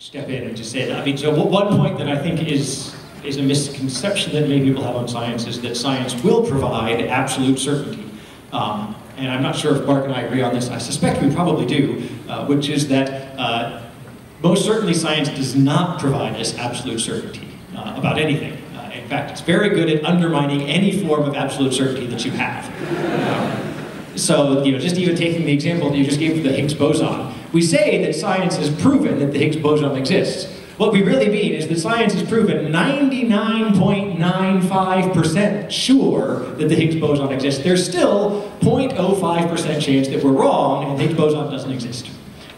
step in and just say that. I mean, so one point that I think is a misconception that many people have on science is that science will provide absolute certainty. And I'm not sure if Mark and I agree on this. I suspect we probably do, which is that most certainly science does not provide us absolute certainty about anything. In fact, it's very good at undermining any form of absolute certainty that you have. So, just even taking the example that you just gave for the Higgs boson, we say that science has proven that the Higgs boson exists. What we really mean is that science has proven 99.95% sure that the Higgs boson exists. There's still 0.05% chance that we're wrong and the Higgs boson doesn't exist.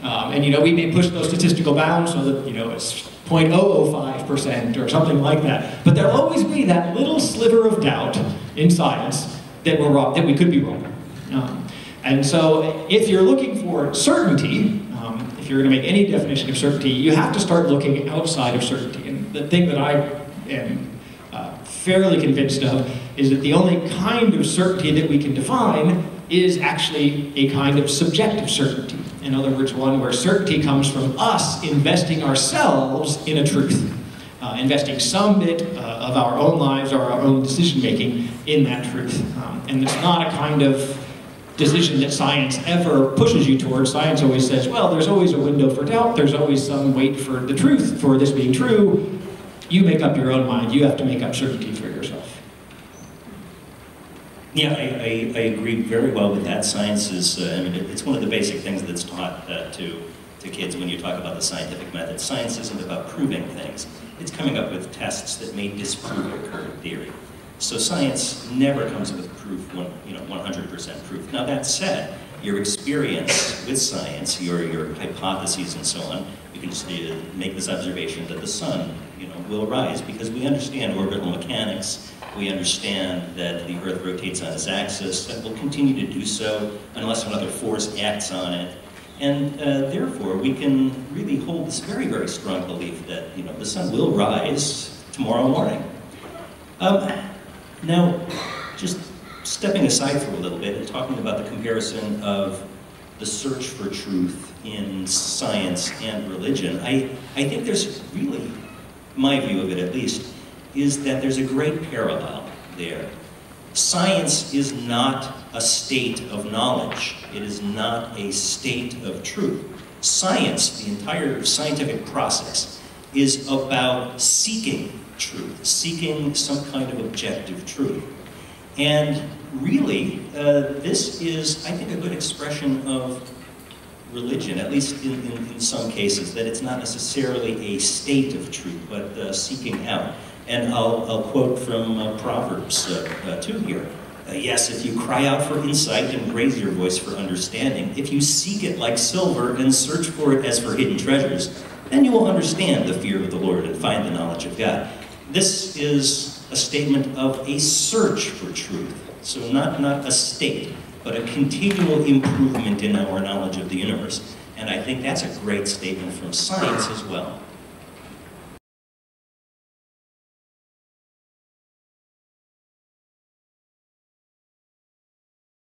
And we may push those statistical bounds so that it's 0.005% or something like that. But there'll always be that little sliver of doubt in science that we're wrong, that we could be wrong. And so if you're looking for certainty, if you're going to make any definition of certainty, you have to start looking outside of certainty. And the thing that I am fairly convinced of is that the only kind of certainty that we can define is actually a kind of subjective certainty. In other words, one where certainty comes from us investing ourselves in a truth, investing some bit of our own lives or our own decision-making in that truth. And it's not a kind of decision that science ever pushes you towards. Science always says, well, there's always a window for doubt, there's always some wait for the truth, for this being true. You make up your own mind, you have to make up certainty for yourself. Yeah, I agree very well with that. Science is, it's one of the basic things that's taught to kids when you talk about the scientific method. Science isn't about proving things, it's coming up with tests that may disprove your current theory. So science never comes with proof, 100% proof. Now that said, your experience with science, your hypotheses and so on, you can just make this observation that the sun, will rise because we understand orbital mechanics. We understand that the Earth rotates on its axis and will continue to do so unless another force acts on it. And therefore, we can really hold this very, very strong belief that the sun will rise tomorrow morning. Now, just stepping aside for a little bit and talking about the comparison of the search for truth in science and religion, I think there's really, my view of it at least, is that there's a great parallel there. Science is not a state of knowledge. It is not a state of truth. Science, the entire scientific process, is about seeking truth, seeking some kind of objective truth. And really, this is, I think, a good expression of religion, at least in some cases, that it's not necessarily a state of truth, but seeking out. And I'll quote from Proverbs 2 here. Yes, if you cry out for insight and raise your voice for understanding, if you seek it like silver and search for it as for hidden treasures, then you will understand the fear of the Lord and find the knowledge of God. This is a statement of a search for truth. So not a state, but a continual improvement in our knowledge of the universe. And I think that's a great statement from science as well.